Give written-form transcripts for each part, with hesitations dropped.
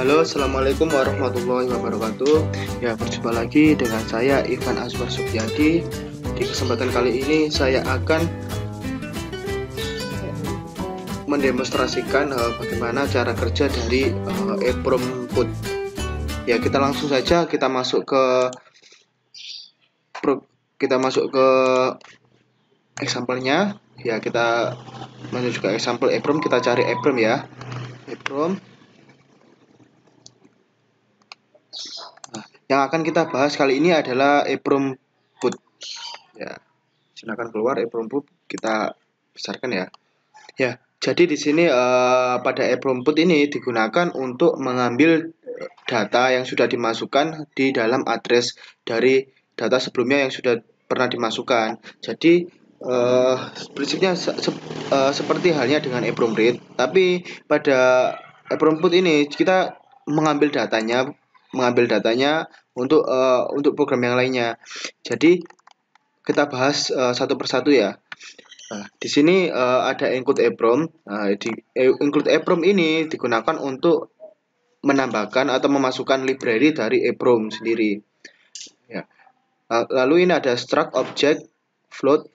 Halo, assalamualaikum warahmatullahi wabarakatuh. Ya, berjumpa lagi dengan saya Ivan Azwar Supriyadi. Di kesempatan kali ini saya akan mendemonstrasikan bagaimana cara kerja dari EEPROM Put. Ya, kita langsung saja kita masuk ke example-nya. Ya, kita menuju ke example EEPROM, kita cari EEPROM ya. EEPROM. Yang akan kita bahas kali ini adalah EEPROM Put. Ya, silakan keluar EEPROM Put, kita besarkan ya. Ya, jadi di sini pada EEPROM Put ini digunakan untuk mengambil data yang sudah dimasukkan di dalam address dari data sebelumnya yang sudah pernah dimasukkan. Jadi prinsipnya seperti halnya dengan EEPROM read, tapi pada EEPROM Put ini kita mengambil datanya untuk program yang lainnya. Jadi kita bahas satu persatu ya. Nah, di sini ada include EEPROM. Include EEPROM ini digunakan untuk menambahkan atau memasukkan library dari EEPROM sendiri. Ya. Lalu ini ada struct object float.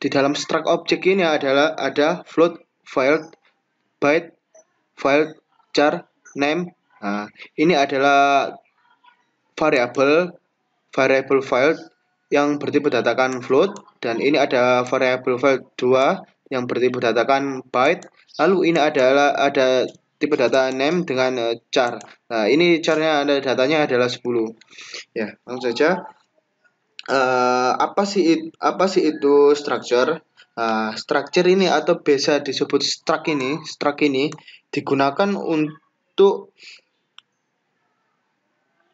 Di dalam struct object ini ada float, file, byte, file, char, name. Nah, ini adalah variable file yang bertipe datakan float, dan ini ada variable file 2 yang bertipe datakan byte. Lalu ini ada tipe data name dengan char. Nah, ini charnya datanya adalah 10. Ya, langsung saja. Apa sih itu structure? Structure ini atau biasa disebut struct ini digunakan untuk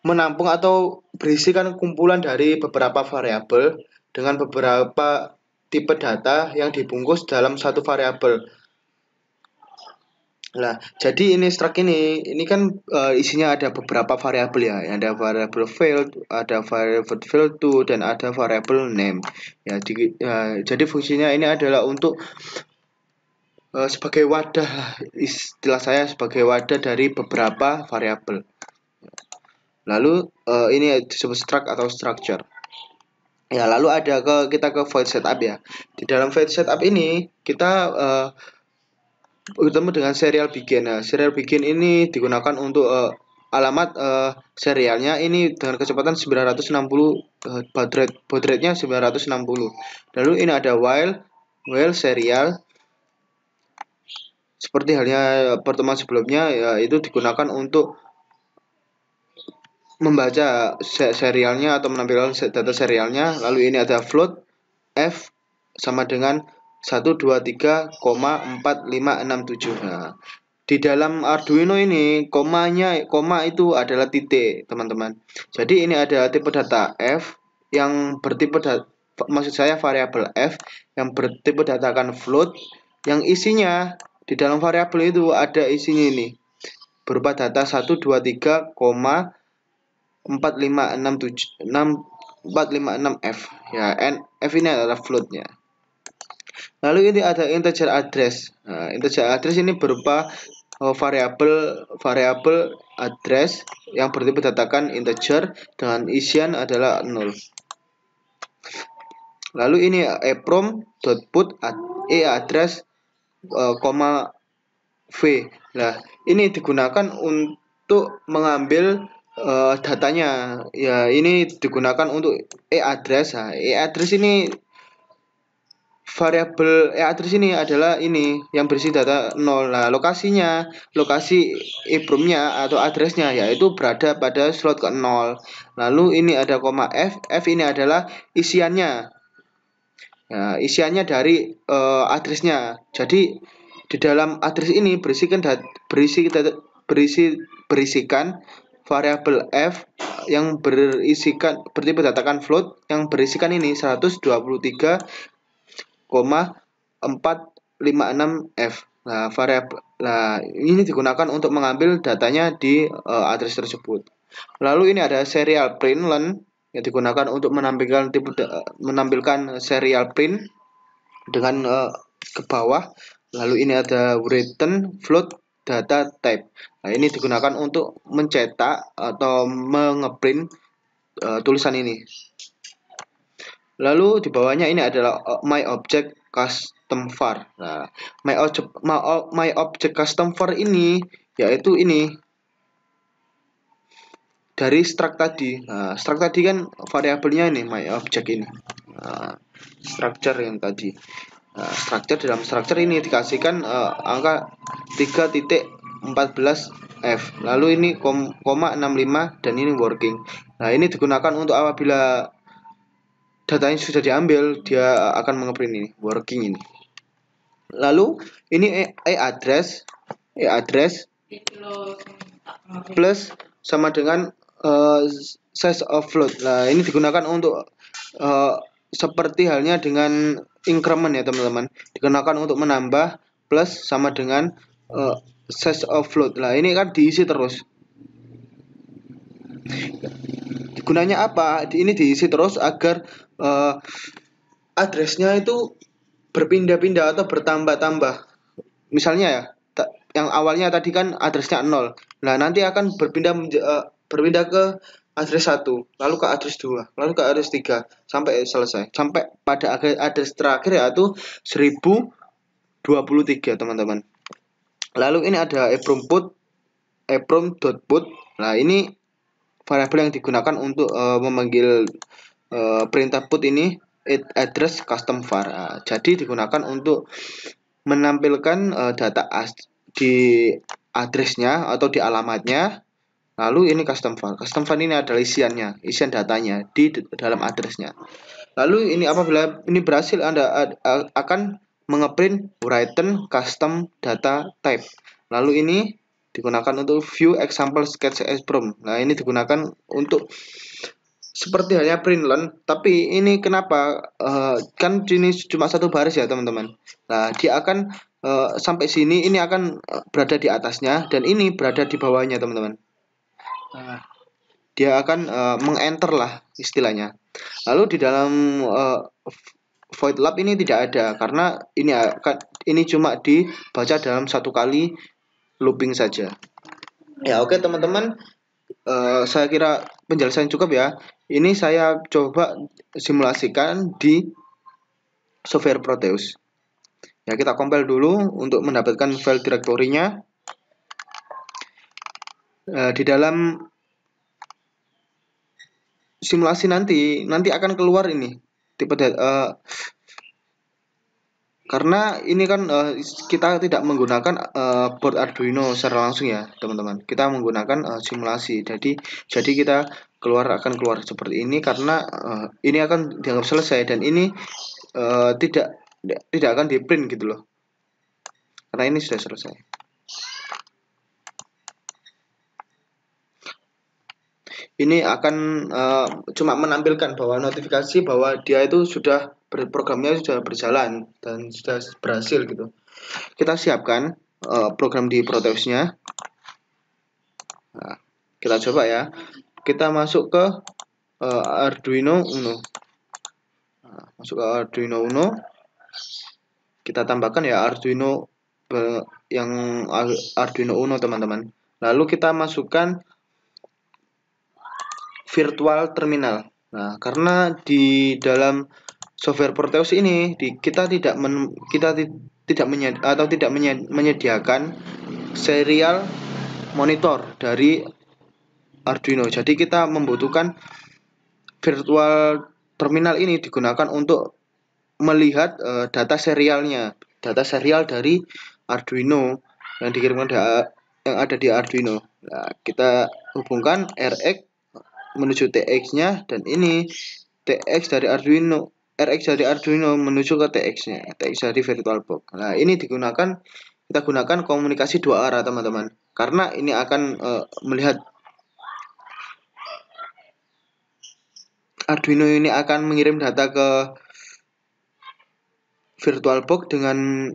menampung atau berisikan kumpulan dari beberapa variabel dengan beberapa tipe data yang dibungkus dalam satu variabel. Nah, jadi ini struct ini kan isinya ada beberapa variabel ya. Ada variabel field, ada variabel field to, dan ada variabel name. Ya, jadi fungsinya ini adalah untuk sebagai wadah, istilah saya sebagai wadah dari beberapa variabel. Lalu ini disebut struct atau structure. Ya, lalu kita ke void setup ya. Di dalam void setup ini kita bertemu dengan serial begin. Nah, serial begin ini digunakan untuk alamat serialnya ini dengan kecepatan 960, baud rate-nya 960. Lalu ini ada while serial. Seperti halnya pertemuan sebelumnya, itu digunakan untuk membaca serialnya atau menampilkan data serialnya. Lalu ini ada float f sama dengan 123,4567. Nah, di dalam Arduino ini koma itu adalah titik, teman-teman. Jadi ini ada tipe data f yang bertipe maksud saya variabel f yang bertipe datakan float, yang isinya di dalam variabel itu ada isinya ini berupa data 123,456F ya, F ini adalah floatnya. Lalu ini ada integer address. Nah, integer address ini berupa variabel address yang bertipe datakan integer dengan isian adalah 0. Lalu ini EEPROM.put address, v. Nah, ini digunakan untuk mengambil datanya. Ya, ini digunakan untuk address. Nah, address ini variabel address ini adalah ini yang berisi data 0. Nah, lokasi EEPROM-nya atau address-nya yaitu berada pada slot ke 0. Lalu ini ada koma f. F ini adalah isiannya. Ya, isiannya dari address-nya. Jadi di dalam address ini berisikan variabel f yang bertipe datakan float yang berisikan ini 123,456F. Nah, ini digunakan untuk mengambil datanya di address tersebut. Lalu ini ada serial print len yang digunakan untuk menampilkan serial print dengan ke bawah. Lalu ini ada written float data type. Nah, ini digunakan untuk mencetak atau mengeprint tulisan ini. Lalu di bawahnya ini adalah my object custom var. Nah, my object custom var ini yaitu ini dari struct tadi. Nah, struct tadi kan variabelnya ini my object ini. Nah, structure yang tadi. Nah, dalam structure ini dikasihkan angka 3.14f. Lalu ini koma 65 dan ini working. Nah, ini digunakan untuk apabila datanya sudah diambil, dia akan mengeprint ini working ini. Lalu ini address plus sama dengan size of float. Nah, ini digunakan untuk seperti halnya dengan increment ya teman-teman, digunakan untuk menambah plus sama dengan size of float. Nah, ini kan diisi terus. Gunanya apa? Ini diisi terus agar addressnya itu berpindah-pindah atau bertambah-tambah. Misalnya ya, yang awalnya tadi kan addressnya 0. Nah, nanti akan berpindah ke address 1, lalu ke address 2, lalu ke address 3 sampai selesai. Sampai pada address terakhir yaitu 1023, teman-teman. Lalu ini ada eprom.put. Nah, ini variabel yang digunakan untuk memanggil perintah put ini address custom var. Nah, jadi digunakan untuk menampilkan data di addressnya atau di alamatnya. Lalu ini custom var. Custom var ini adalah isian datanya di dalam addressnya. Lalu ini apabila ini berhasil, Anda akan mengeprint written custom data type. Lalu ini digunakan untuk view example sketch EPROM. Nah, ini digunakan untuk seperti halnya println, tapi ini kenapa kan ini cuma satu baris ya teman-teman. Nah, dia akan sampai sini ini akan berada di atasnya dan ini berada di bawahnya teman-teman. Dia akan mengenter lah istilahnya. Lalu di dalam void lab ini tidak ada karena ini cuma dibaca dalam satu kali looping saja. Ya, oke teman-teman, saya kira penjelasan cukup ya. Ini saya coba simulasikan di software Proteus. Ya, kita compile dulu untuk mendapatkan file direktorinya. Di dalam simulasi nanti akan keluar ini tipe karena ini kan kita tidak menggunakan board Arduino secara langsung ya teman-teman, kita menggunakan simulasi. Jadi kita akan keluar seperti ini karena ini akan dianggap selesai dan ini tidak akan di print gitu loh, karena ini sudah selesai. Ini akan cuma menampilkan bahwa notifikasi bahwa dia itu sudah programnya sudah berjalan dan sudah berhasil gitu. Kita siapkan program di Proteusnya. Nah, kita coba ya. Kita masuk ke Arduino Uno. Nah, masuk ke Arduino Uno. Kita tambahkan ya Arduino yang Arduino Uno teman-teman. Lalu kita masukkan virtual terminal. Nah, karena di dalam software Proteus ini kita tidak menyediakan serial monitor dari Arduino. Jadi kita membutuhkan virtual terminal ini digunakan untuk melihat data serial dari Arduino yang dikirimkan yang ada di Arduino. Nah, kita hubungkan RX menuju TX-nya dan ini RX dari Arduino menuju ke TX-nya, TX dari VirtualBox. Nah, ini kita gunakan komunikasi dua arah teman-teman, karena ini akan melihat Arduino ini akan mengirim data ke VirtualBox dengan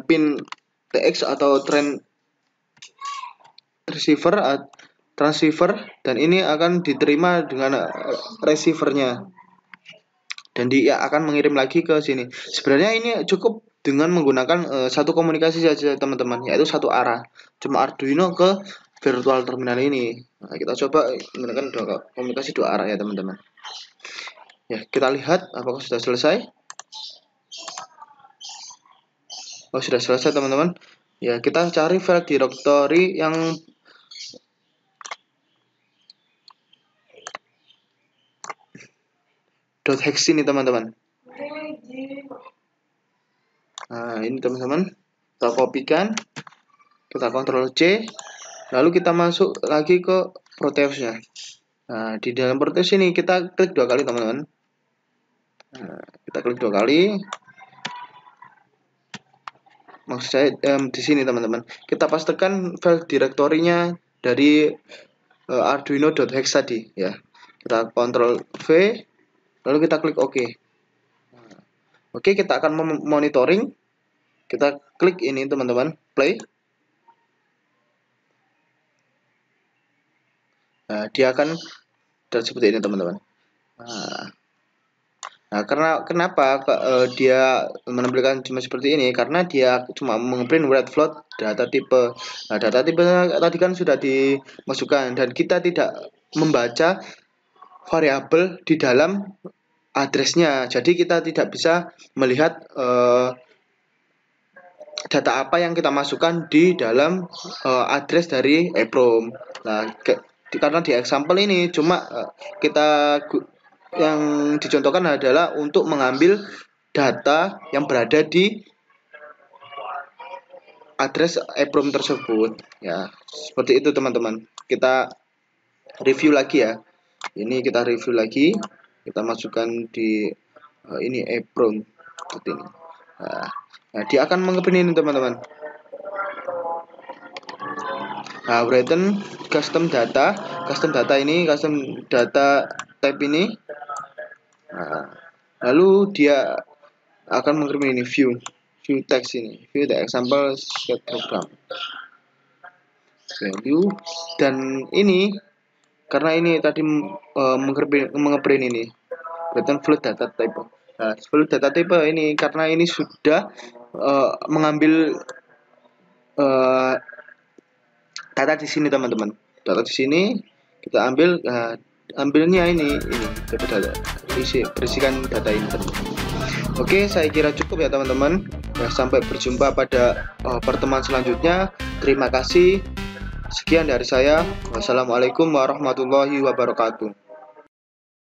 pin TX atau transceiver dan ini akan diterima dengan receivernya dan dia akan mengirim lagi ke sini. Sebenarnya ini cukup dengan menggunakan satu komunikasi saja teman-teman, yaitu satu arah, cuma Arduino ke virtual terminal ini. Nah, kita coba menggunakan komunikasi dua arah ya teman-teman. Ya, kita lihat apakah sudah selesai. Oh, sudah selesai teman-teman. Ya, kita cari file directory yang .hex ini teman-teman. Nah, ini teman-teman, kita kopikan, kita Ctrl C, lalu kita masuk lagi ke Proteus-nya. Nah, di dalam Proteus ini kita klik dua kali teman-teman. Nah, kita klik dua kali. Maksud saya di sini teman-teman, kita pastekan file direktorinya dari Arduino.hex tadi ya. Kita Ctrl V, lalu kita klik OK. Oke, kita akan monitoring. Kita klik ini teman-teman, play. Nah, dia akan seperti ini teman-teman. Nah, kenapa dia menampilkan cuma seperti ini? Karena dia cuma mengprint write float data tipe. Nah, data tipe tadi kan sudah dimasukkan dan kita tidak membaca variabel di dalam addressnya. Jadi kita tidak bisa melihat data apa yang kita masukkan di dalam address dari EEPROM. Nah, karena di example ini cuma kita yang dicontohkan adalah untuk mengambil data yang berada di address EEPROM tersebut. Ya, seperti itu teman-teman. Kita review lagi ya. Ini kita review lagi. Kita masukkan di ini EEPROM seperti ini. Nah, dia akan mengeprint ini teman-teman. Nah, written custom data ini, custom data type ini. Nah, lalu dia akan mengeprint ini view text ini, view the example set program value. Dan ini karena ini tadi mengeprint ini written float data type. Nah, float data type ini karena ini sudah mengambil data di sini teman-teman. Data di sini kita ambilnya ini data berisikan data ini teman-teman. Oke, saya kira cukup ya teman-teman. Ya, sampai berjumpa pada pertemuan selanjutnya. Terima kasih. Sekian dari saya. Wassalamualaikum warahmatullahi wabarakatuh.